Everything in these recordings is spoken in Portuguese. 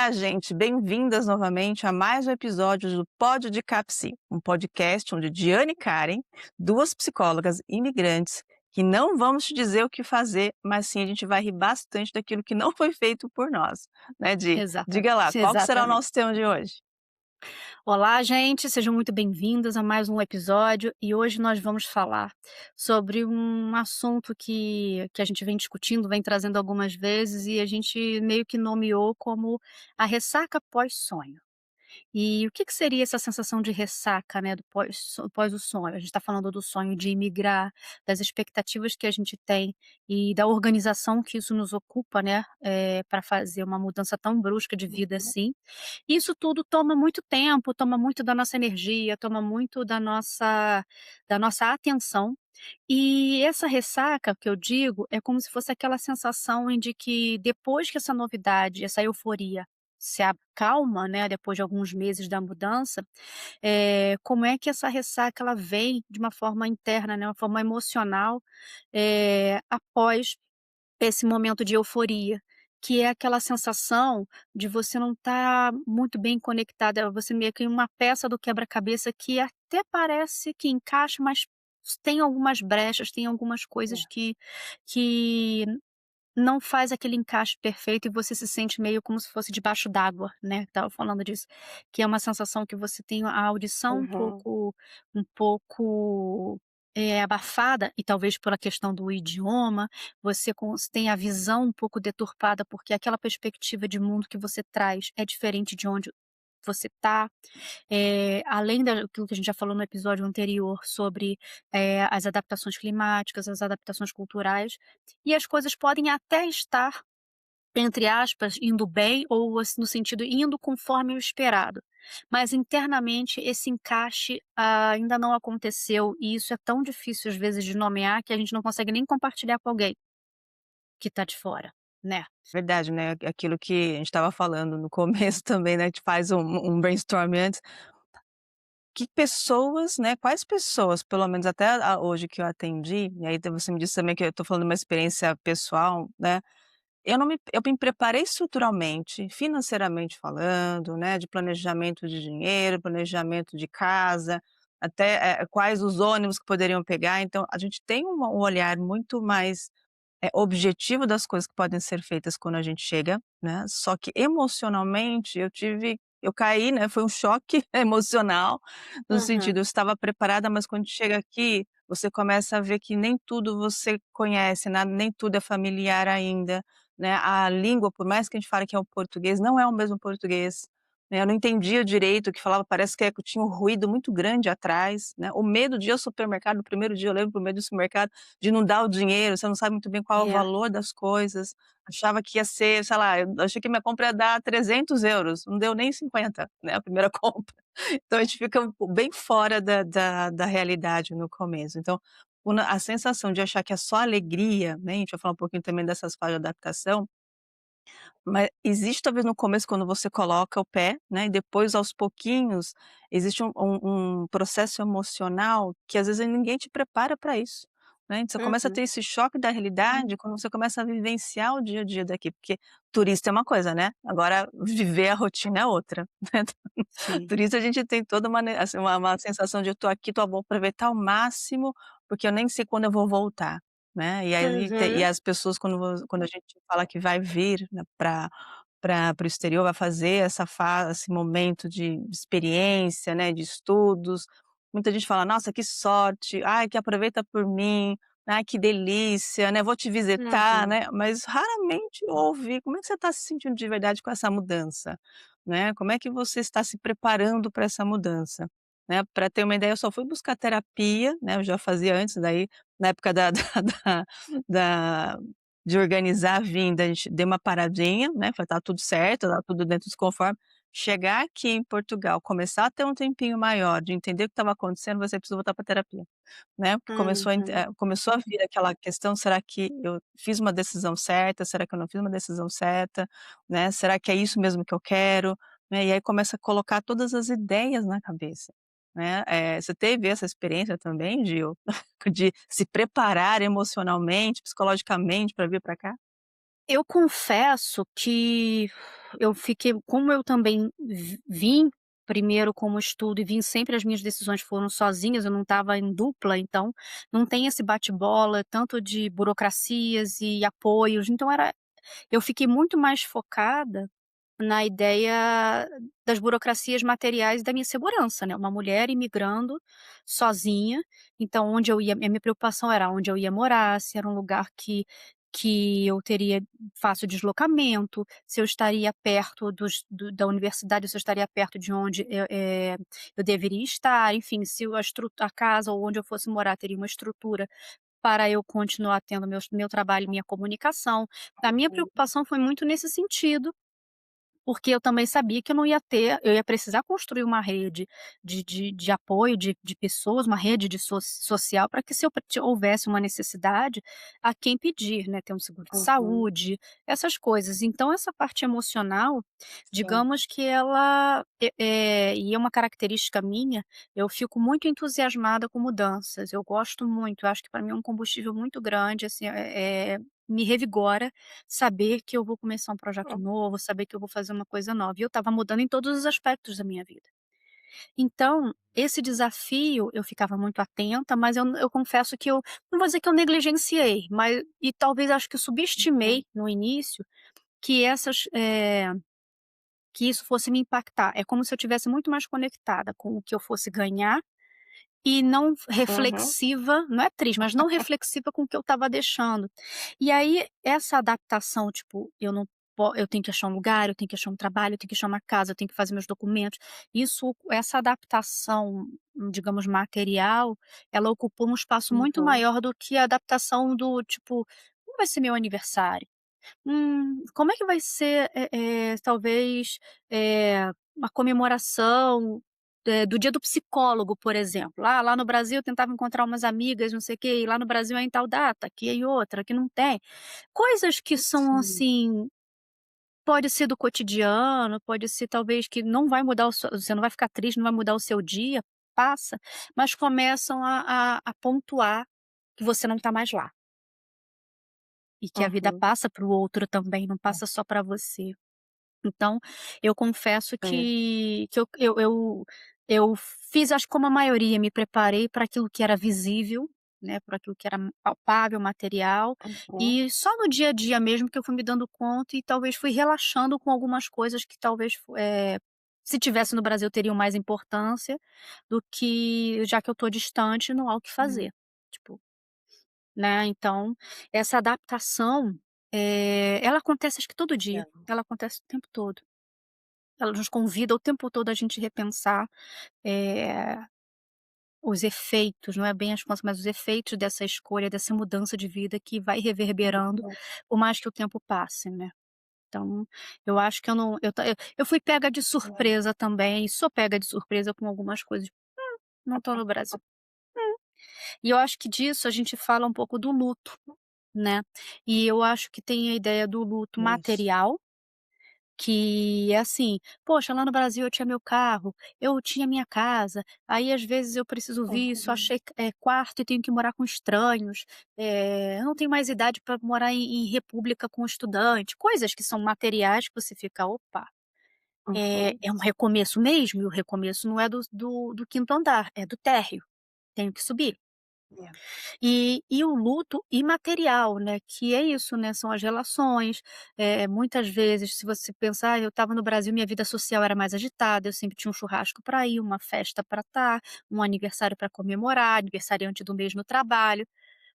Olá, gente, bem-vindas novamente a mais um episódio do Pod de Capsi, um podcast onde Diane e Karen, duas psicólogas imigrantes, que não vamos te dizer o que fazer, mas sim a gente vai rir bastante daquilo que não foi feito por nós, né, Di? Diga lá, qual que será o Exatamente. nosso tema de hoje? Olá, gente, sejam muito bem-vindos a mais um episódio e hoje nós vamos falar sobre um assunto que a gente vem discutindo, vem trazendo algumas vezes e a gente meio que nomeou como a ressaca pós-sonho. E o que que seria essa sensação de ressaca, né, do pós o sonho? A gente está falando do sonho de imigrar, das expectativas que a gente tem e da organização que isso nos ocupa, né, pra fazer uma mudança tão brusca de vida Uhum. assim. Isso tudo toma muito tempo, toma muito da nossa energia, toma muito da nossa atenção. E essa ressaca que eu digo, é como se fosse aquela sensação em de que depois que essa novidade, essa euforia se acalma, né, depois de alguns meses da mudança, como é que essa ressaca ela vem de uma forma interna, né, uma forma emocional, após esse momento de euforia, que é aquela sensação de você não estar muito bem conectada, você meio que uma peça do quebra-cabeça que até parece que encaixa, mas tem algumas brechas, tem algumas coisas É. que não faz aquele encaixe perfeito e você se sente meio como se fosse debaixo d'água, né, estava falando disso, que é uma sensação que você tem a audição Uhum. um pouco, abafada e talvez pela questão do idioma, você tem a visão um pouco deturpada, porque aquela perspectiva de mundo que você traz é diferente de onde você está. Além daquilo que a gente já falou no episódio anterior sobre, as adaptações climáticas, as adaptações culturais, e as coisas podem até estar, entre aspas, indo bem ou no sentido indo conforme o esperado, mas internamente esse encaixe ainda não aconteceu e isso é tão difícil às vezes de nomear que a gente não consegue nem compartilhar com alguém que está de fora, né. Verdade, né, aquilo que a gente estava falando no começo também, né, a gente faz um brainstorm antes. Que pessoas, né, quais pessoas, pelo menos até hoje que eu atendi, e aí você me disse também que eu estou falando de uma experiência pessoal, né, eu me preparei estruturalmente, financeiramente falando, né, de planejamento de dinheiro, planejamento de casa, até, quais os ônibus que poderiam pegar, então a gente tem um olhar muito mais, objetivo das coisas que podem ser feitas quando a gente chega, né, só que emocionalmente eu caí, né, foi um choque emocional, no Aham. sentido, eu estava preparada, mas quando chega aqui, você começa a ver que nem tudo você conhece, nem tudo é familiar ainda, né, a língua, por mais que a gente fale que é o português, não é o mesmo português, né, eu não entendia direito o que falava, parece que tinha um ruído muito grande atrás, né, o medo de ir ao supermercado, no primeiro dia eu lembro o medo do supermercado, de não dar o dinheiro, você não sabe muito bem qual é o É, valor das coisas, achava que ia ser, sei lá, eu achei que minha compra ia dar 300 euros, não deu nem 50, né, a primeira compra. Então a gente fica bem fora da realidade no começo. Então, a sensação de achar que é só alegria, né, a gente vai falar um pouquinho também dessas fases de adaptação, mas existe talvez no começo quando você coloca o pé, né, e depois aos pouquinhos, existe um processo emocional que às vezes ninguém te prepara para isso, né, você começa a uhum, ter esse choque da realidade quando você começa a vivenciar o dia a dia daqui, porque turista é uma coisa, né, agora viver a rotina é outra, né. sim. Turista a gente tem toda uma assim, uma sensação de: "Eu tô aqui, vou aproveitar ao máximo, porque eu nem sei quando eu vou voltar", né. E aí e Uhum. as pessoas quando a gente fala que vai vir, né, para o exterior, vai fazer esse momento de experiência, né, de estudos, muita gente fala: "Nossa, que sorte. Ai, que aproveita por mim. Ai, que delícia, né, vou te visitar", Uhum. né, mas raramente ouve: "Como é que você está se sentindo de verdade com essa mudança?", né, como é que você está se preparando para essa mudança, né. Pra ter uma ideia, eu só fui buscar terapia, né, eu já fazia antes, daí na época da da da de organizar a vinda, a gente deu uma paradinha, né, falei: "Tá tudo certo, tá tudo dentro dos conformes". Chegar aqui em Portugal, começar a ter um tempinho maior de entender o que estava acontecendo, você precisa voltar para terapia, né, porque Uhum. começou a vir aquela questão: "Será que eu fiz uma decisão certa? Será que eu não fiz uma decisão certa?", né, "Será que é isso mesmo que eu quero?", né, e aí começa a colocar todas as ideias na cabeça, né. Você teve essa experiência também de de se preparar emocionalmente, psicologicamente para vir para cá? Eu confesso que eu fiquei como eu também vim primeiro como estudo e vim sempre as minhas decisões foram sozinhas, eu não estava em dupla, então não tem esse bate-bola tanto de burocracias e apoios, então eu fiquei muito mais focada na ideia das burocracias materiais da minha segurança, né, uma mulher imigrando sozinha, então onde eu ia a minha preocupação era onde eu ia morar, se era um lugar que eu teria fácil deslocamento, se eu estaria perto da universidade, se eu estaria perto de onde eu deveria estar, enfim, se a casa ou onde eu fosse morar teria uma estrutura para eu continuar tendo meu trabalho e minha comunicação. A minha Uhum. preocupação foi muito nesse sentido, porque eu também sabia que eu ia precisar construir uma rede de apoio de pessoas, uma rede de social para que se eu houvesse uma necessidade, a quem pedir, né, ter um seguro de Uhum. saúde, essas coisas. Então essa parte emocional, Sim. digamos que ela e é uma característica minha, eu fico muito entusiasmada com mudanças, eu gosto muito, eu acho que para mim é um combustível muito grande, assim, me revigora saber que eu vou começar um projeto Hum. novo, saber que eu vou fazer uma coisa nova, e eu estava mudando em todos os aspectos da minha vida. Então, esse desafio eu ficava muito atenta, mas eu confesso que eu não vou dizer que eu negligenciei, mas e talvez acho que eu Uhum. subestimei no início que que isso fosse me impactar. É como se eu tivesse muito mais conectada com o que eu fosse ganhar e não Uhum. reflexiva, não é triste, mas não reflexiva com o que eu estava deixando. E aí, essa adaptação, tipo, eu tenho que achar um lugar, eu tenho que achar um trabalho, eu tenho que achar uma casa, eu tenho que fazer meus documentos. Essa adaptação, digamos, material, ela ocupou um espaço muito Uhum. maior do que a adaptação do tipo: "Como vai ser meu aniversário? Como é que vai ser, talvez, uma comemoração, do dia do psicólogo, por exemplo. Lá no Brasil eu tentava encontrar umas amigas, não sei o quê, e lá no Brasil é em tal data, aqui é em outra, aqui não tem. Coisas que são, Sim. assim, pode ser do cotidiano, pode ser talvez que não vai mudar você não vai ficar triste, não vai mudar o seu dia, passa, mas começam a pontuar que você não está mais lá, e que a vida Uhum. passa para o outro também, não É. passa só para você. Então, eu confesso É. que eu fiz acho que como a maioria, me preparei para aquilo que era visível, né, para aquilo que era palpável, material, Uhum. e só no dia a dia mesmo que eu fui me dando conta e talvez fui relaxando com algumas coisas que talvez se tivesse no Brasil teriam mais importância, do que já que eu estou distante não há o que Hum. fazer, tipo, né, então, essa adaptação, ela acontece acho que todo dia, É. ela acontece o tempo todo. Ela nos convida o tempo todo a gente repensar, eh, os efeitos, não é bem as consequências, mas os efeitos dessa escolha, dessa mudança de vida que vai reverberando, Uhum. por mais que o tempo passe, né. Então, eu acho que eu não eu fui pega de É. surpresa também, sou pega de surpresa com algumas coisas. Não estou no Brasil". E eu acho que disso a gente fala um pouco do luto, né. E eu acho que tem a ideia do luto Isso. material. Que é assim: "Poxa, lá no Brasil eu tinha meu carro, eu tinha minha casa, aí às vezes eu preciso vir, só Uhum. achei, quarto e tenho que morar com estranhos, eu não tenho mais idade para morar em república com estudante", coisas que são materiais que você fica: "Opa, Uhum. é um recomeço mesmo?" E o recomeço não é do 5º andar, é do térreo, tenho que subir. É. E o luto imaterial, né, que é isso, né, são as relações, muitas vezes se você pensar: "Ah, eu estava no Brasil, minha vida social era mais agitada, eu sempre tinha um churrasco para ir, uma festa para estar, um aniversário para comemorar, aniversariante do mês no trabalho".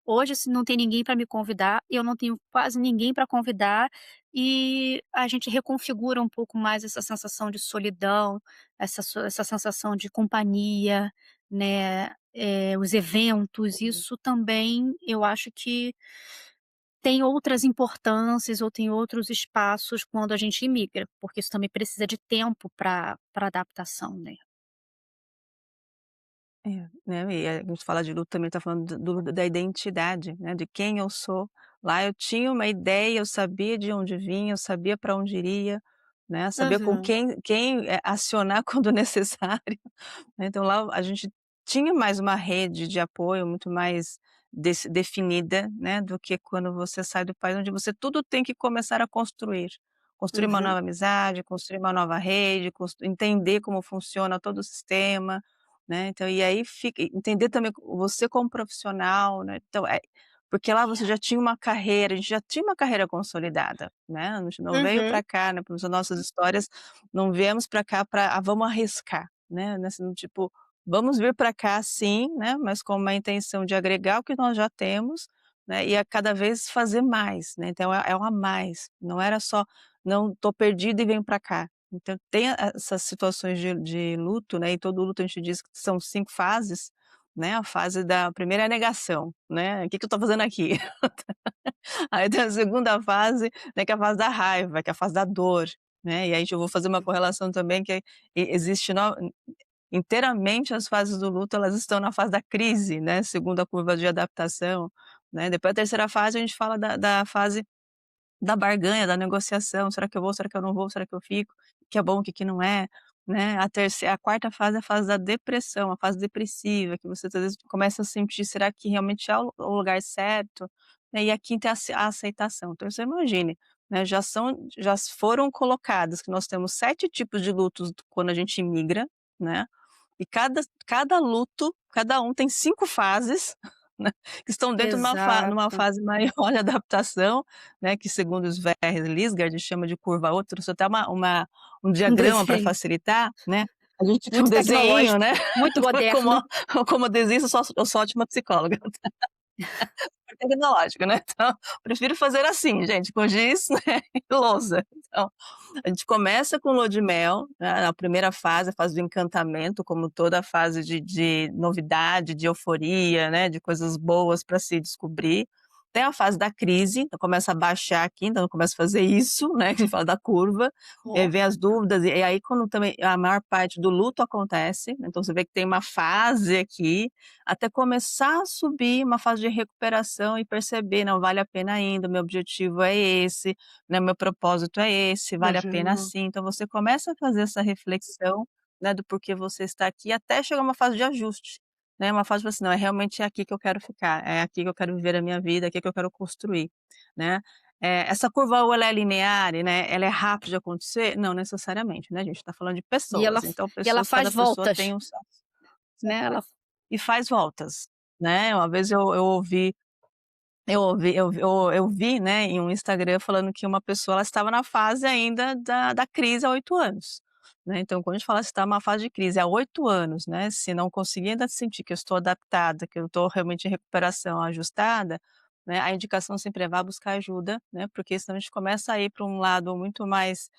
Hoje, se não tem ninguém para me convidar, eu não tenho quase ninguém para convidar, e a gente reconfigura um pouco mais essa sensação de solidão, essa sensação de companhia, né, os eventos, Uhum. isso também eu acho que tem outras importâncias ou tem outros espaços quando a gente imigra, porque isso também precisa de tempo para adaptação, né. É, né, e a gente fala de luto também tá falando da identidade, né, de quem eu sou. Lá eu tinha uma ideia, eu sabia de onde vinha, eu sabia para onde iria, né, sabia com Aham. quem acionar quando necessário, né, então lá a gente tinha mais uma rede de apoio muito mais definida, né, do que quando você sai do país onde você tudo tem que começar a construir. Construir uma Uhum, nova amizade, construir uma nova rede, entender como funciona todo o sistema, né, então e aí fica entender também você como profissional, né, então porque lá você já tinha uma carreira, a gente já tinha uma carreira consolidada, né, a gente não veio uhum, para cá, né, pelas nossas histórias, não viemos para cá para vamos arriscar, né, tipo, vamos vir para cá sim, né, mas com uma intenção de agregar o que nós já temos, né, e a cada vez fazer mais, né, então é um a mais, não era só: "Não, tô perdido e venho para cá". Então tem essas situações de luto, né, e todo luto a gente diz que são 5 fases, né, a fase da primeira é a negação, né, "O que que eu tô fazendo aqui?". Aí tem a segunda fase, né, que é a fase da raiva, que é a fase da dor, né, e aí eu vou fazer uma correlação também que existe inteiramente as fases do luto, elas estão na fase da crise, né, segundo a curva de adaptação, né, depois a terceira fase a gente fala da fase da barganha, da negociação, será que eu vou, será que eu não vou, será que eu fico, o que é bom, o que que não é, né, a quarta fase é a fase da depressão, a fase depressiva, que você às vezes começa a sentir, será que realmente é o lugar certo, né, e a quinta é a aceitação, então você imagine, né, já foram colocadas que nós temos 7 tipos de lutos quando a gente imigra, né, e cada luto, cada um tem 5 fases, né, que estão dentro de numa exato. fase maior de adaptação, né, que segundo os Sverre Lisgard chama de curva outro, trouxe até um Um diagrama para desenho, facilitar, né, a gente tem um muito desenho, tecnológico, né, muito como moderno. como desenhista eu sou ótima psicóloga, tecnológico, né, então prefiro fazer assim gente, com giz, né, e lousa. Então a gente começa com lua de mel, né, a primeira fase, a fase do encantamento, como toda fase de novidade, de euforia, né, de coisas boas para se descobrir. Tem a fase da crise, então começa a baixar aqui, então começa a fazer isso, né, que a gente fala da curva, e aí Ó, vem as dúvidas, e aí quando também a maior parte do luto acontece, né, então você vê que tem uma fase aqui, até começar a subir uma fase de recuperação e perceber: "Não, vale a pena ainda, meu objetivo é esse, né, meu propósito é esse, vale a pena uhum, sim". Então você começa a fazer essa reflexão, né, do porquê você está aqui, até chegar uma fase de ajuste, né, uma fase, tipo assim: "Não, é realmente aqui que eu quero ficar, é aqui que eu quero viver a minha vida, é aqui que eu quero construir", né. Essa curva ou ela é linear, né, ela é rápida de acontecer? Não necessariamente, né, a gente está falando de e ela pessoas, f então e ela cada faz pessoa voltas, tem o seu né, ela e faz voltas, né. Uma vez eu vi, né, em um Instagram falando que uma pessoa ela estava na fase ainda da crise há 8 anos, né, então quando a gente fala se está numa fase de crise há 8 anos, né, se não conseguir ainda sentir que eu estou adaptada, que eu estou realmente em recuperação, ajustada, né, a indicação sempre é vá buscar ajuda, né, porque senão a gente começa a ir para um lado muito mais,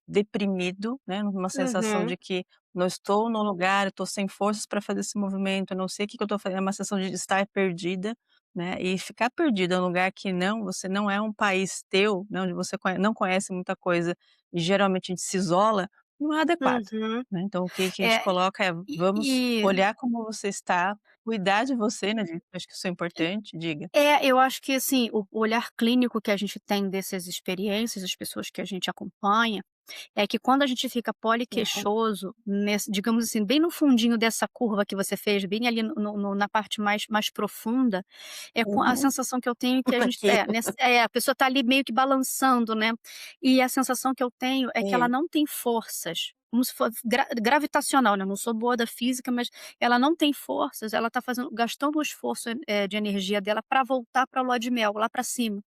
deprimido, né, numa sensação uhum, de que não estou no lugar, eu estou sem forças para fazer esse movimento, eu não sei o que que eu estou fazendo, é uma sensação de estar perdida, né, e ficar perdido em um lugar que você não é um país teu, né, onde você não conhece muita coisa e geralmente a gente se isola, não é adequado, uhum. né, então o que que a gente É, coloca é: vamos e olhar como você está, cuidar de você, né, acho que isso é importante, diga. eu acho que, assim, o olhar clínico que a gente tem dessas experiências, as pessoas que a gente acompanha, é que quando a gente fica Uhum, poliqueixoso, digamos assim, bem no fundinho dessa curva que você fez, bem ali na parte mais profunda, a uhum. sensação que eu tenho que a gente Aqui, a pessoa está ali meio que balançando, né, e a sensação que eu tenho é que ela sim, não tem forças, como se fosse gravitacional, né, eu não sou boa da física, mas ela não tem forças, ela está gastando o esforço, de energia dela para voltar pra lua de mel, lá para cima.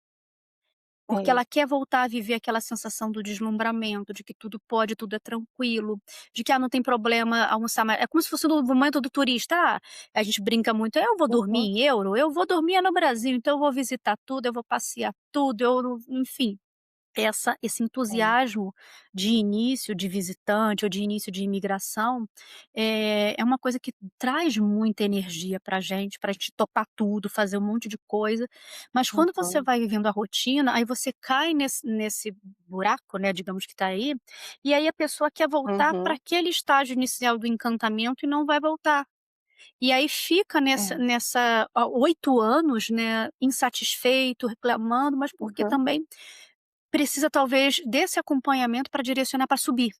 Porque sim, ela quer voltar a viver aquela sensação do deslumbramento, de que tudo pode, tudo é tranquilo, de que, não tem problema almoçar mais é como se fosse no momento do turista, a gente brinca muito: "Eu vou dormir uhum, em euro? Eu vou dormir no Brasil, então eu vou visitar tudo, eu vou passear tudo, eu não", enfim. Esse sim, entusiasmo de início de visitante ou de início de imigração, é uma coisa que traz muita energia para gente topar tudo, fazer um monte de coisa, mas quando você uhum, vai vivendo a rotina, aí você cai nesse buraco, né, digamos que está aí, e aí a pessoa quer voltar para uhum, aquele estágio inicial do encantamento e não vai voltar. E aí fica é, nessa há 8 anos, né, insatisfeito, reclamando, mas porque uhum, também precisa talvez desse acompanhamento para direcionar para subir,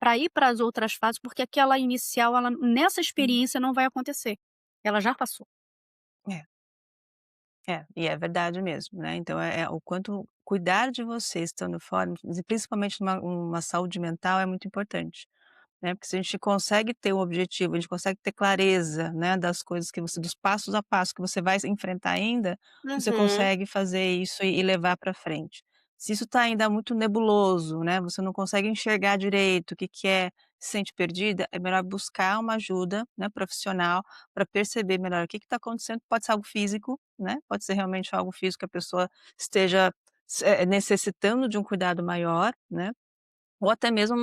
para ir para as outras fases, porque aquela inicial, ela nessa Hum. experiência não vai acontecer, ela já passou. É, e é verdade mesmo, né, então é o quanto cuidar de você estando fora, e principalmente uma saúde mental é muito importante. Né, porque se a gente consegue ter um objetivo, a gente consegue ter clareza, né, das coisas que você dos passos a passo que você vai enfrentar ainda, você Uhum. consegue fazer isso e levar para frente. Se isso está ainda muito nebuloso, né, você não consegue enxergar direito o que que é, se sente perdida, é melhor buscar uma ajuda, né, profissional, para perceber melhor o que está acontecendo, pode ser algo físico, né, pode ser realmente algo físico que a pessoa esteja necessitando de um cuidado maior, né, ou até mesmo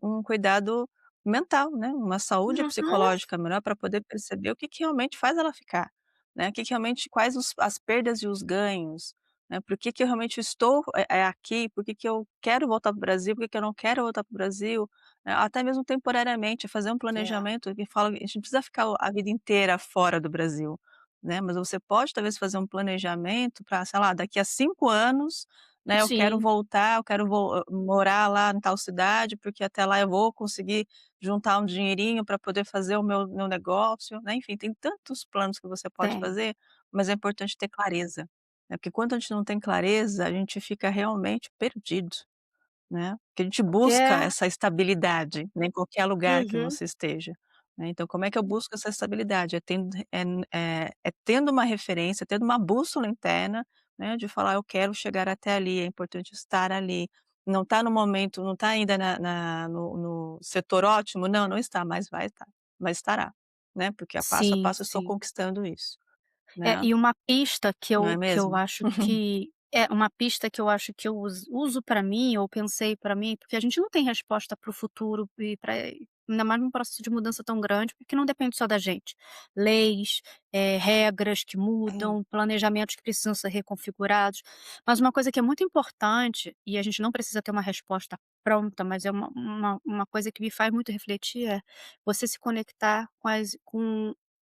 um cuidado mental, né, uma saúde Uhum. psicológica melhor para poder perceber o que que realmente faz ela ficar, né, o que que realmente quais as perdas e os ganhos, né, por que que eu realmente estou, aqui, por que que eu quero voltar para o Brasil, por que que eu não quero voltar para o Brasil, até mesmo temporariamente, fazer um É. planejamento que fala a gente não precisa ficar a vida inteira fora do Brasil, né, mas você pode talvez fazer um planejamento para, sei lá, daqui a 5 anos, né, eu quero Sim, voltar, eu quero morar lá em tal cidade, porque até lá eu vou conseguir juntar um dinheirinho para poder fazer o meu negócio, né, enfim, tem tantos planos que você pode tem. fazer, mas é importante ter clareza, né, porque quando a gente não tem clareza, a gente fica realmente perdido. Né, que a gente busca É. essa estabilidade, né, em qualquer lugar que Uhum. você esteja, né, então como é que eu busco essa estabilidade? É tendo uma referência, tendo uma bússola interna, né, de falar: "Eu quero chegar até ali, é importante estar ali", não está no momento, não está ainda no setor ótimo, não, não está, mas vai estar, mas estará, né, porque a passo Sim, eu estou sim. conquistando isso, É, né, e uma pista que não é eu mesmo? acho que é uma pista que eu acho que eu uso para mim ou pensei para mim, porque a gente não tem resposta para o futuro e para ainda mais num processo de mudança tão grande, porque não depende só da gente. Leis, regras que É, mudam, planejamentos que precisam ser reconfigurados. Mas uma coisa que é muito importante, e a gente não precisa ter uma resposta pronta, mas é uma coisa que me faz muito refletir, é você se conectar com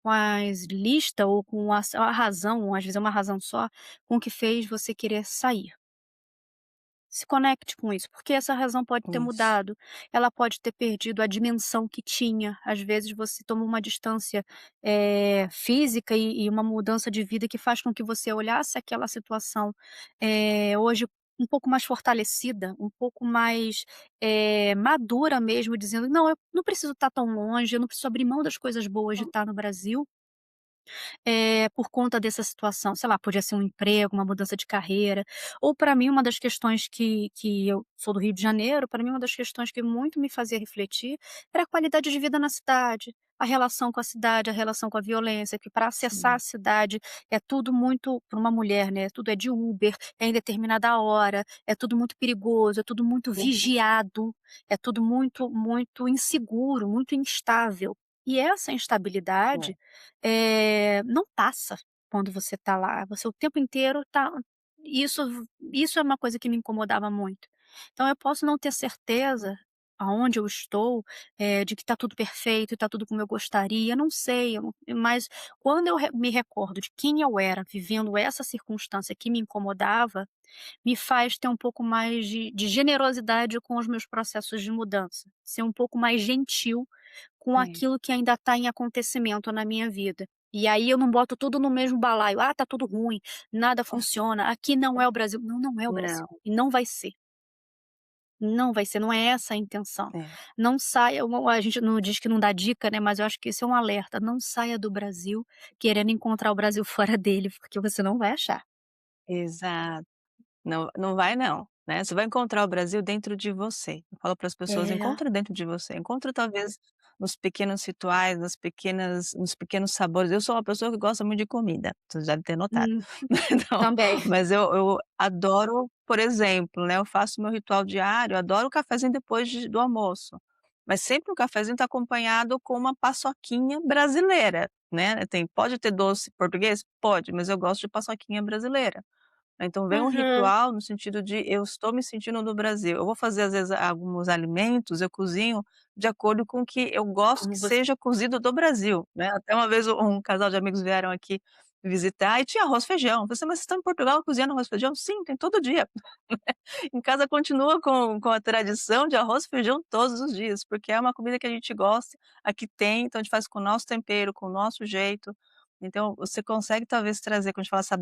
as lista ou com a razão, às vezes é uma razão só, com o que fez você querer sair. Se conecte com isso, porque essa razão pode ter isso, mudado, ela pode ter perdido a dimensão que tinha. Às vezes você toma uma distância, física e uma mudança de vida que faz com que você olhasse aquela situação, hoje um pouco mais fortalecida, um pouco mais, madura mesmo, dizendo: "Não, eu não preciso estar tão longe, eu não preciso abrir mão das coisas boas de estar no Brasil, por conta dessa situação, sei lá, podia ser um emprego, uma mudança de carreira, ou para mim uma das questões que eu sou do Rio de Janeiro, para mim uma das questões que muito me fazia refletir era a qualidade de vida na cidade, a relação com a cidade, a relação com a violência, que para acessar a sim, cidade é tudo muito para uma mulher, né, tudo é de Uber, é em determinada hora, é tudo muito perigoso, é tudo muito uhum, vigiado, é tudo muito muito inseguro, muito instável. E essa instabilidade é, não passa quando você tá lá, você o tempo inteiro tá isso isso é uma coisa que me incomodava muito. Então eu posso não ter certeza aonde eu estou, de que tá tudo perfeito, tá tudo como eu gostaria, não sei, eu não mas quando eu me recordo de quem eu era vivendo essa circunstância que me incomodava, me faz ter um pouco mais de generosidade com os meus processos de mudança, ser um pouco mais gentil com sim. aquilo que ainda está em acontecimento na minha vida. E aí eu não boto tudo no mesmo balaio: "Ah, tá tudo ruim, nada funciona, aqui não é o Brasil". Não, não é o Brasil, Não, e não vai ser. Não vai ser, não é essa a intenção. é, Não saia a gente não diz que não dá dica, né, mas eu acho que esse é um alerta, não saia do Brasil querendo encontrar o Brasil fora dele, porque você não vai achar. exato. Não, não vai não, né, você vai encontrar o Brasil dentro de você. Eu falo para as pessoas: É. "Encontra dentro de você, encontra talvez nos pequenos rituais, nos pequenos sabores". Eu sou uma pessoa que gosta muito de comida, você já deve ter notado. Hum, Então, também. mas eu adoro, por exemplo, né, eu faço meu ritual diário, adoro o cafezinho depois do almoço, mas sempre o cafezinho está acompanhado com uma paçoquinha brasileira, né, pode ter doce português? Pode, mas eu gosto de paçoquinha brasileira. Então vem um Uhum. ritual no sentido de eu estou me sentindo no Brasil. Eu vou fazer às vezes alguns alimentos, eu cozinho de acordo com o que eu gosto Como que você seja cozido do Brasil, né. Até uma vez um casal de amigos vieram aqui visitar e tinha arroz, e feijão. Você: "Mas vocês estão em Portugal cozinhando arroz, e feijão?" "Sim, tem todo dia." Em casa continua com a tradição de arroz e feijão todos os dias, porque é uma comida que a gente gosta, aqui tem, então a gente faz com o nosso tempero, com o nosso jeito. Então você consegue talvez trazer, quando a gente fala essa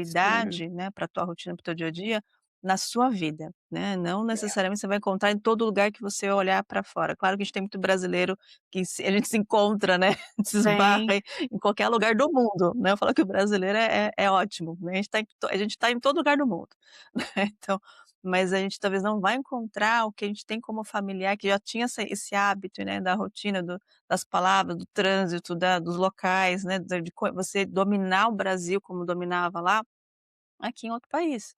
Sim, brasilidade, né, pra tua rotina, para o teu dia a dia, na sua vida, né, não é. necessariamente você vai encontrar em todo lugar que você olhar para fora. Claro que a gente tem muito brasileiro que se a gente se encontra, né, se esbarra Tem. em qualquer lugar do mundo, né, eu falo que o brasileiro é ótimo, né, a gente tá em todo lugar do mundo, né, então mas a gente talvez não vai encontrar o que a gente tem como familiar que já tinha esse hábito, né, da rotina, das palavras, do trânsito, dos locais, né, de você dominar o Brasil como dominava lá, aqui em outro país,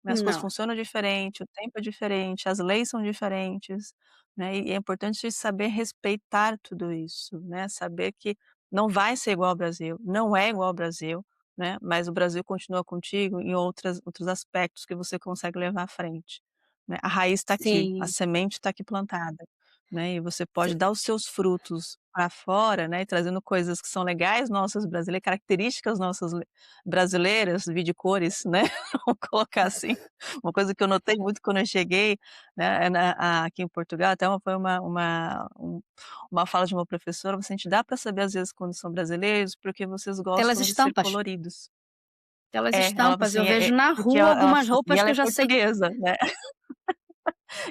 né, as coisas Não. funcionam diferente, o tempo é diferente, as leis são diferentes, né, e é importante saber respeitar tudo isso, né, saber que não vai ser igual ao Brasil, não é igual ao Brasil, né, mas o Brasil continua contigo em outros aspectos que você consegue levar à frente, né. A raiz está aqui, a Sim. semente está aqui plantada, né, e você Você pode dar os seus frutos para fora, né, e trazendo coisas que são legais nossas brasileiras, características nossas brasileiras, vide cores, né, vamos colocar assim, uma coisa que eu notei muito quando eu cheguei, né, aqui em Portugal, até uma fala de uma professora, você: "A gente dá para saber às vezes quando são brasileiros, porque vocês pelas gostam de ser estampas, coloridos." pelas É, ela falou estampas, eu assim, vejo na porque rua ela algumas e roupas ela que é eu já sei portuguesa, né.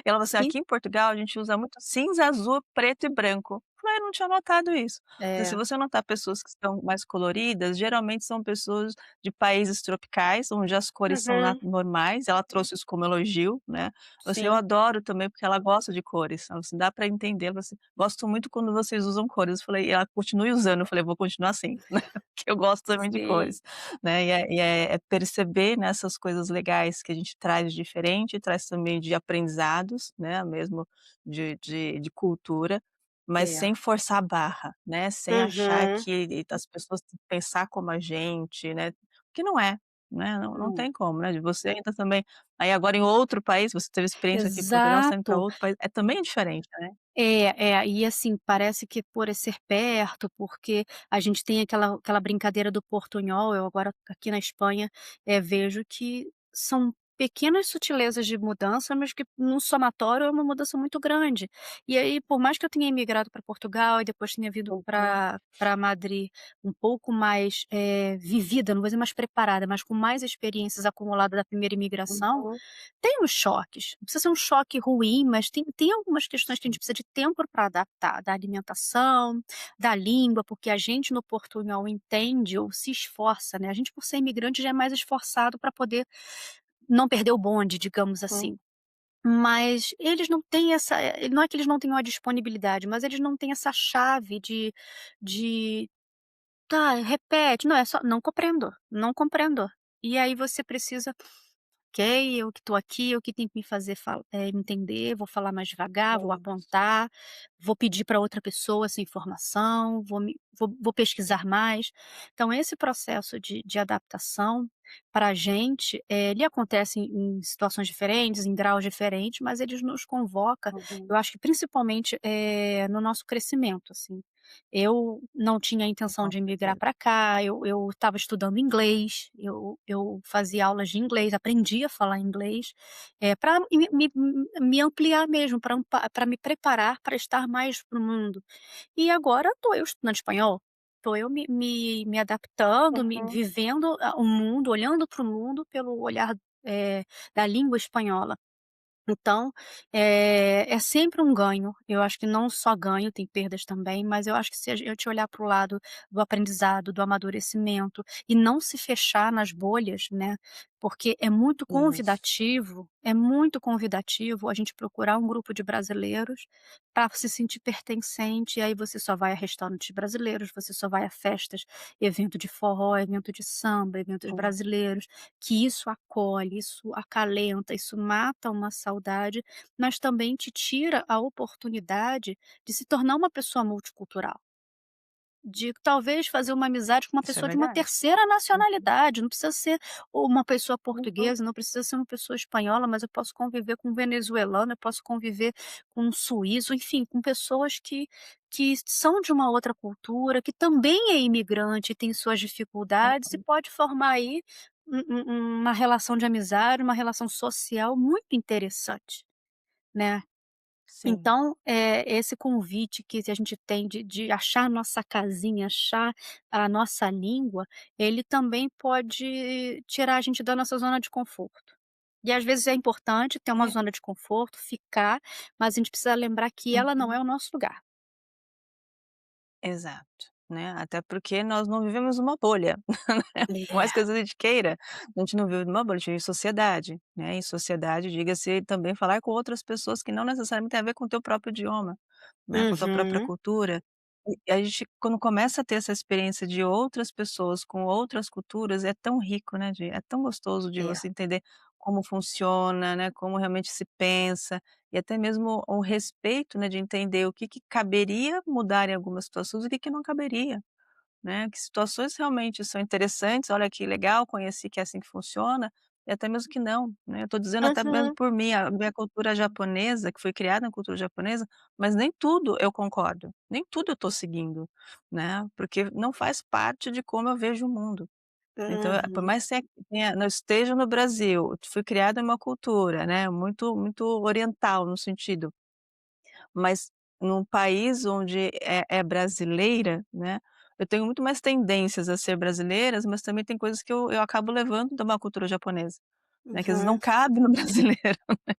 Ela falou assim: que "Aqui em Portugal a gente usa muito cinza, azul, preto e branco." Eu falei: "Eu não tinha notado isso." Falei: "Se é, você notar pessoas que são mais coloridas, geralmente são pessoas de países tropicais, onde as cores são uhum, normais." Ela trouxe isso como elogio, né. Falou assim: "Eu sim, adoro também, porque ela gosta de cores." Ela falou assim: "Dá para entender." Ela falou assim: "Gosto muito quando vocês usam cores." Eu falei: "Ela continue usando." Eu falei: "Vou continuar assim, né, porque eu gosto também de sim, cores." Né, é perceber, nessas coisas legais que a gente traz de diferente, traz também de aprendizados, né, mesmo de cultura, mas é. sem forçar a barra, né, sem achar Uhum. que as pessoas têm que pensar como a gente, né, porque não é, né, não Hum. tem como, né, de você ainda também aí agora em outro país, você teve experiência aqui em Portugal, você está indo pra Exato. outro país, é também diferente, né. E assim, parece que por ser perto, porque a gente tem aquela brincadeira do portunhol, eu agora aqui na Espanha, vejo que são pequenas sutilezas de mudança, mas que no somatório é uma mudança muito grande. E aí, por mais que eu tenha imigrado para Portugal e depois tenha vindo Uhum, para Madrid um pouco mais, vivida, não vou dizer mais preparada, mas com mais experiências acumuladas da primeira imigração, uhum, tem os choques, não precisa ser um choque ruim, mas tem algumas questões que a gente sim, precisa de tempo para adaptar, da alimentação, da língua, porque a gente no portunhol entende ou se esforça, né, a gente por ser imigrante já é mais esforçado para poder não perder o bonde, digamos uhum, assim. Mas eles não têm essa não é que eles não tenham a disponibilidade, mas eles não têm essa chave de "Tá, repete", não, é só: "Não compreendo, não compreendo". E aí você precisa Ok, eu que estou aqui, eu que tenho que me fazer entender, vou falar mais devagar, vou sim, apontar, vou pedir para outra pessoa essa informação, vou pesquisar mais. Então esse processo de adaptação, para a gente, ele acontece em situações diferentes, em graus diferentes, mas eles nos convoca, uhum, eu acho que principalmente, no nosso crescimento, assim. Eu não tinha a intenção com de migrar certeza. para cá, eu estava estudando inglês, eu fazia aulas de inglês, aprendi a falar inglês, para me ampliar mesmo, para me preparar para estar mais para o mundo. E agora estou eu estudando espanhol, estou eu me adaptando, me Uhum, vivendo o mundo, olhando para o mundo pelo olhar, da língua espanhola. Então, é sempre um ganho. Eu acho que não só ganho, tem perdas também, mas eu acho que se a gente olhar para o lado do aprendizado, do amadurecimento e não se fechar nas bolhas, né, porque isso. é muito convidativo a gente procurar um grupo de brasileiros para se sentir pertencente, e aí você só vai a restaurantes brasileiros, você só vai a festas, evento de forró, evento de samba, eventos Hum, brasileiros, que isso acolhe, isso acalenta, isso mata uma saudade, mas também te tira a oportunidade de se tornar uma pessoa multicultural. De talvez fazer uma amizade com uma isso é pessoa de uma verdade. terceira Uhum, nacionalidade, não precisa ser uma pessoa uhum, portuguesa, não precisa ser uma pessoa espanhola, mas eu posso conviver com um venezuelano, eu posso conviver com um suíço, enfim, com pessoas que são de uma outra cultura, que também é imigrante, tem suas dificuldades e Uhum. pode formar aí uma relação de amizade, uma relação social muito interessante, né. Sim. Então, esse convite que a gente tem de achar a nossa casinha, achar a nossa língua, ele também pode tirar a gente da nossa zona de conforto. E às vezes é importante ter uma É. zona de conforto, ficar, mas a gente precisa lembrar que ela não Uhum. é o nosso lugar. Exato, né, até porque nós não vivemos numa bolha, né, por mais que É. às vezes a gente queira, a gente não vive numa bolha, a gente vive em sociedade, né, e sociedade diga-se também falar com outras pessoas que não necessariamente tem a ver com o teu próprio idioma, né, com a tua própria Uhum. cultura. E a gente quando começa a ter essa experiência de outras pessoas com outras culturas, é tão rico, né, é tão gostoso de É. você entender como funciona, né, como realmente se pensa, e até mesmo o respeito, né, de entender o que que caberia mudar em algumas situações e o que que não caberia, né, que situações realmente são interessantes, olha que legal, conheci que é assim que funciona, e até mesmo que não, né, eu estou dizendo até mesmo Uhum. por mim, a minha cultura japonesa, que foi criada na cultura japonesa, mas nem tudo eu concordo, nem tudo eu estou seguindo, né, porque não faz parte de como eu vejo o mundo. Então, por Uhum. mais que não esteja no Brasil, fui criada em uma cultura, né, muito oriental no sentido, mas num país onde é brasileira, né, eu tenho muito mais tendências a ser brasileiras, mas também tem coisas que eu acabo levando de uma cultura japonesa, né, que às vezes não Uhum. cabe no brasileiro, né,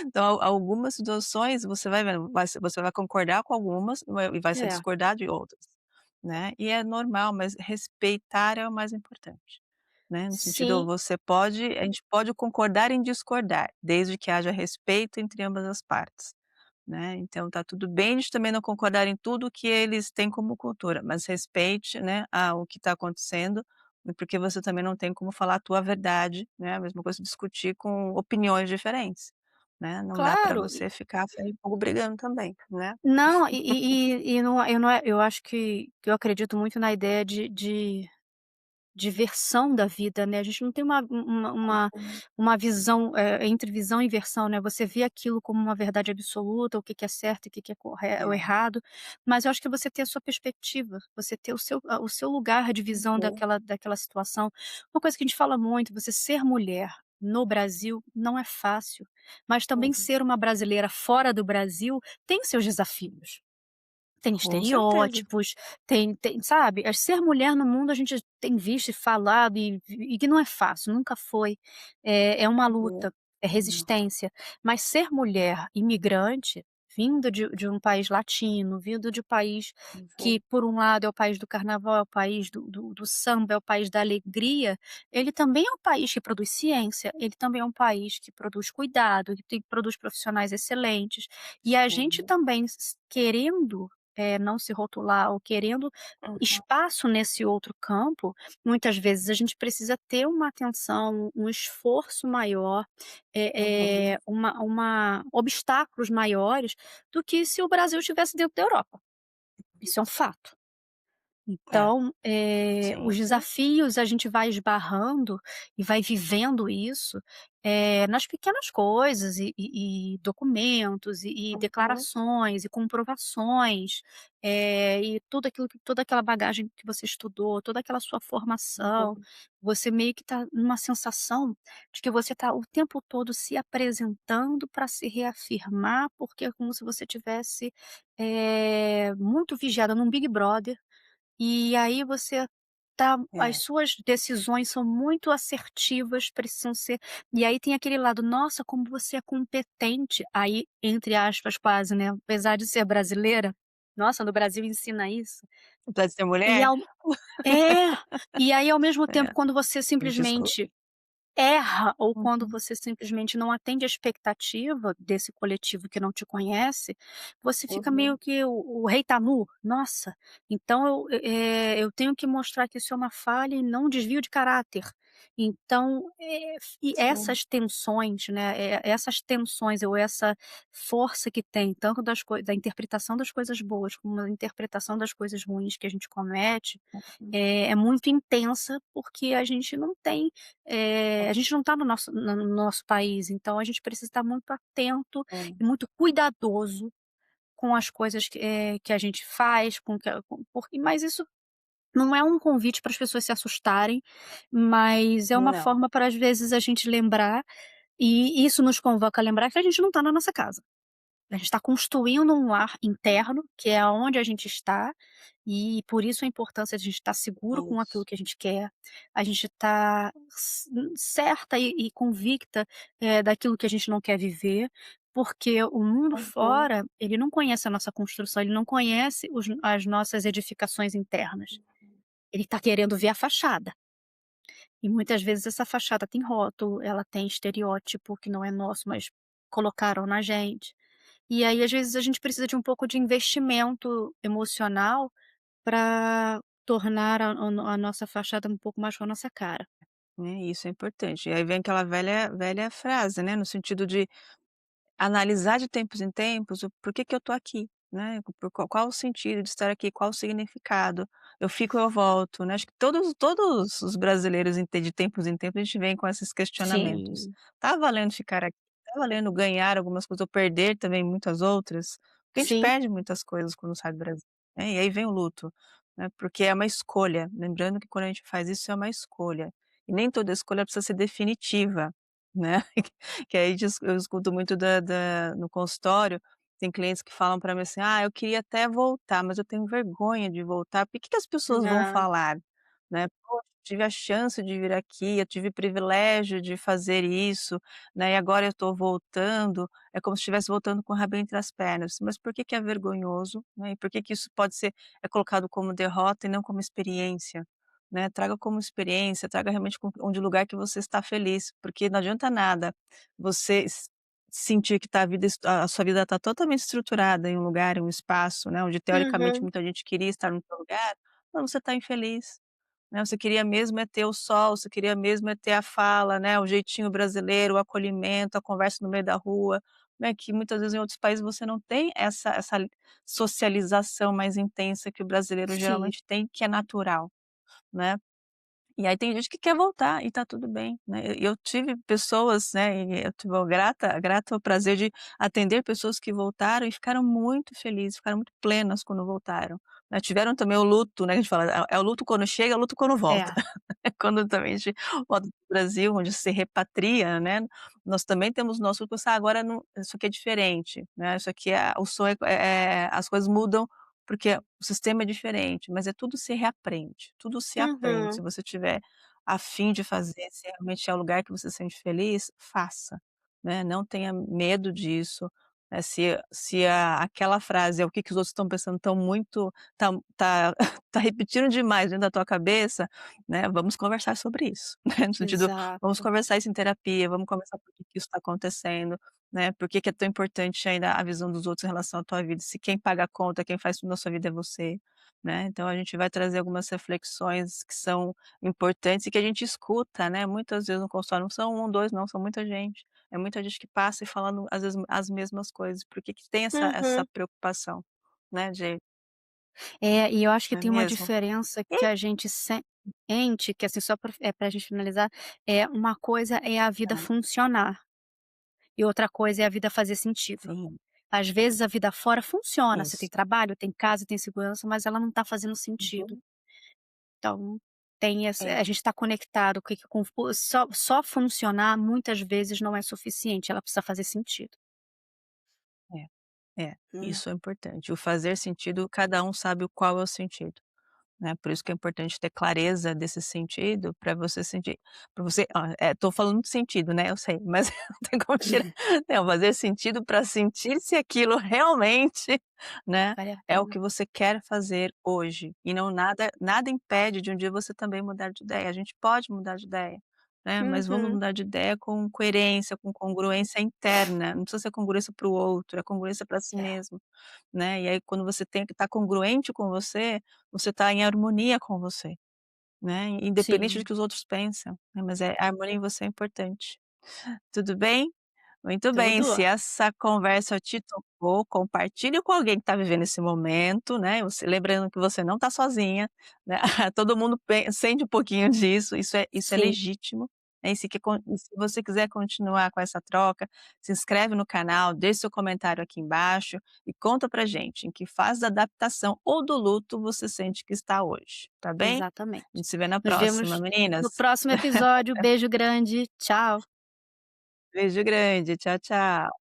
então algumas situações você vai vendo, você vai concordar com algumas e vai se É. discordar de outras, né, e é normal, mas respeitar é o mais importante, né, no sentido Sim, a gente pode concordar em discordar, desde que haja respeito entre ambas as partes. Né, então tá tudo bem a gente também não concordar em tudo que eles têm como cultura, mas respeite, né, o que está acontecendo, porque você também não tem como falar a tua verdade, né, a mesma coisa discutir com opiniões diferentes, né, não dá para claro. você ficar a ferro e fogo brigando também, né. Não, e não é eu acho que eu acredito muito na ideia de versão da vida, né, a gente não tem Uhum. uma visão, entre visão e versão, né, você vê aquilo como uma verdade absoluta, o que que é certo e o que que é o É. errado, mas eu acho que você ter a sua perspectiva, você ter o seu lugar de visão Uhum. daquela situação. Uma coisa que a gente fala muito, você ser mulher no Brasil não é fácil, mas também Uhum. ser uma brasileira fora do Brasil tem seus desafios. Tem Com certeza. estereótipos, sabe, ser mulher no mundo a gente tem visto e falado e que não é fácil, nunca foi. É uma Uhum. luta, é Não. resistência, mas ser mulher imigrante, vindo de um país latino, vindo de um país Uhum. que por um lado é o país do carnaval, é o país do samba, é o país da alegria, ele também é um país que produz ciência, ele também é um país que produz cuidado, que produz profissionais excelentes, e a gente Sim. também querendo não se rotular ou querendo Uhum. espaço nesse outro campo, muitas vezes a gente precisa ter uma atenção, um esforço maior, Uhum. uma obstáculos maiores do que se o Brasil estivesse dentro da Europa. Isso é um fato. É, Então, os sim, sim. desafios a gente vai esbarrando e vai vivendo isso, nas pequenas coisas e documentos e Uhum. declarações e comprovações, e tudo aquilo toda aquela bagagem que você estudou, toda aquela sua formação, Uhum. você meio que está numa sensação de que você está o tempo todo se apresentando para se reafirmar, porque é como se você tivesse, muito vigiada num Big Brother, e aí você as É. suas decisões são muito assertivas, precisam ser e aí tem aquele lado: "Nossa, como você é competente", aí, entre aspas, quase, né, apesar de ser brasileira, nossa, no Brasil ensina isso. Apesar de ser E mulher? ao é, e aí ao mesmo tempo É, quando você gente sou. simplesmente erra ou quando Uhum. você simplesmente não atende a expectativa desse coletivo que não te conhece, você fica meio Uhum. que o rei tá nu, nossa, então eu tenho que mostrar que isso é uma falha e não um desvio de caráter. Então, e Sim. essas tensões, né, essas tensões ou essa força que tem tanto da interpretação das coisas boas como da interpretação das coisas ruins que a gente comete, Uhum. é muito intensa, porque a gente não tem a gente não está no nosso país, então a gente precisa estar muito atento É. e muito cuidadoso com as coisas que a gente faz, com que com porque mas isso não é um convite para as pessoas se assustarem, mas é uma Não. forma para, às vezes, a gente lembrar, e isso nos convoca a lembrar que a gente não está na nossa casa. A gente está construindo um lar interno, que é aonde a gente está, e por isso a importância de a gente estar seguro com aquilo Isso. que a gente quer, a gente estar certa e convicta, daquilo que a gente não quer viver, porque o mundo Uhum. fora, ele não conhece a nossa construção, ele não conhece as nossas edificações internas. Ele está querendo ver a fachada. E muitas vezes essa fachada tem rótulo, ela tem estereótipo que não é nosso, mas colocaram na gente. E aí, às vezes, a gente precisa de um pouco de investimento emocional para tornar a nossa fachada um pouco mais com a nossa cara. Isso é importante. E aí vem aquela velha frase, né, no sentido de analisar de tempos em tempos o por que que eu tô aqui, né, por qual o sentido de estar aqui, qual o significado, eu fico ou eu volto, né, acho que todos os brasileiros de tempos em tempos a gente vem com esses questionamentos. Sim, Tá valendo ficar aqui? Tá valendo ganhar algumas coisas ou perder também muitas outras? Porque a gente sim. perde muitas coisas quando sai do Brasil, né, e aí vem o luto, né, porque é uma escolha, lembrando que quando a gente faz isso é uma escolha, e nem toda escolha precisa ser definitiva, né. Que aí eu escuto muito no consultório, tem clientes que falam para mim assim: "Ah, eu queria até voltar, mas eu tenho vergonha de voltar, porque que as pessoas vão Ah, falar?", né. "Poxa, tive a chance de vir aqui, eu tive o privilégio de fazer isso, né, e agora eu estou voltando", é como se estivesse voltando com o rabo entre as pernas. Mas por que que é vergonhoso, né, e por que que isso pode ser colocado como derrota e não como experiência, né. Traga como experiência, traga realmente com onde o lugar que você está feliz, porque não adianta nada você sentir que tá a sua vida está totalmente estruturada em um lugar, em um espaço, né, onde teoricamente uhum, muita gente queria estar no teu lugar, mas você está infeliz, né, você queria mesmo é ter o sol, você queria mesmo é ter a fala, né, o jeitinho brasileiro, o acolhimento, a conversa no meio da rua, né, que muitas vezes em outros países você não tem essa socialização mais intensa que o brasileiro sim. geralmente tem, que é natural, né. E aí tem gente que quer voltar e tá tudo bem, né. Eu tive pessoas, né, e eu tive o grata ao prazer de atender pessoas que voltaram e ficaram muito felizes, ficaram muito plenas quando voltaram, né. Tiveram também o luto, né, que a gente fala, é o luto quando chega, é o luto quando volta. É. Quando também a gente volta para o Brasil, onde se repatria, né, nós também temos nosso luto, "Ah, agora não, isso aqui é diferente, né, isso aqui é o sonho as coisas mudam, porque o sistema é diferente", mas é tudo se reaprende, tudo se aprende. Se Uhum. você tiver a fim de fazer, se realmente é o lugar que você se sente feliz, faça, né, não tenha medo disso, né, se aquela frase é o que que os outros estão pensando, estão muito tá tá repetindo demais dentro da tua cabeça, né, vamos conversar sobre isso, né, no sentido, vamos Exato. conversar isso em terapia, vamos conversar por que que isso está acontecendo, né, por que que é tão importante ainda a visão dos outros em relação à tua vida, se quem paga a conta, quem faz tudo na sua vida é você, né. Então a gente vai trazer algumas reflexões que são importantes e que a gente escuta, né, muitas vezes no consultório, não são 1, 2 não, são muita gente. É muita gente que passa e falando às vezes as mesmas coisas, por que que tem essa Uhum. preocupação, né, de É, e eu acho que não é tem uma mesmo? diferença E que a gente sente, que assim, só pra gente finalizar, uma coisa é a vida hã, funcionar, e outra coisa é a vida fazer sentido. sim, Às vezes a vida fora funciona, você tem isso. trabalho, tem casa, tem segurança, mas ela não tá fazendo sentido. Uhum. Então, tem essa É, a gente tá conectado com só funcionar muitas vezes não é suficiente, ela precisa fazer sentido. é, Hum. isso é importante. O fazer sentido, cada um sabe o qual é o sentido. Né, por isso que é importante ter clareza desse sentido para você sentir, para você tô falando de sentido, né, eu sei, mas não tem como tirar, não, fazer sentido para sentir se aquilo realmente, né, Vale a é o pena. que você quer fazer hoje, e não nada impede de um dia você também mudar de ideia, a gente pode mudar de ideia, né, mas vamos Uhum. mudar de ideia com coerência, com congruência interna, não precisa ser congruência para o outro, é congruência para si É, mesmo. Né, e aí quando você tem que estar congruente com você, você está em harmonia com você, né, independente do sim, que os outros pensam, né, mas a harmonia em você é importante. Tudo bem? Muito bem, tudo. se essa conversa te tocou, compartilhe com alguém que está vivendo esse momento, né, você lembrando que você não está sozinha, né, todo mundo sente um pouquinho disso, isso é Sim, legítimo, né, e se você quiser continuar com essa troca, se inscreve no canal, deixe seu comentário aqui embaixo e conta pra gente em que fase da adaptação ou do luto você sente que está hoje, tá bem? A Exatamente. gente se vê na Nos próxima, vemos no meninas. próximo episódio. Beijo grande. Tchau. Beijo grande, tchau, tchau.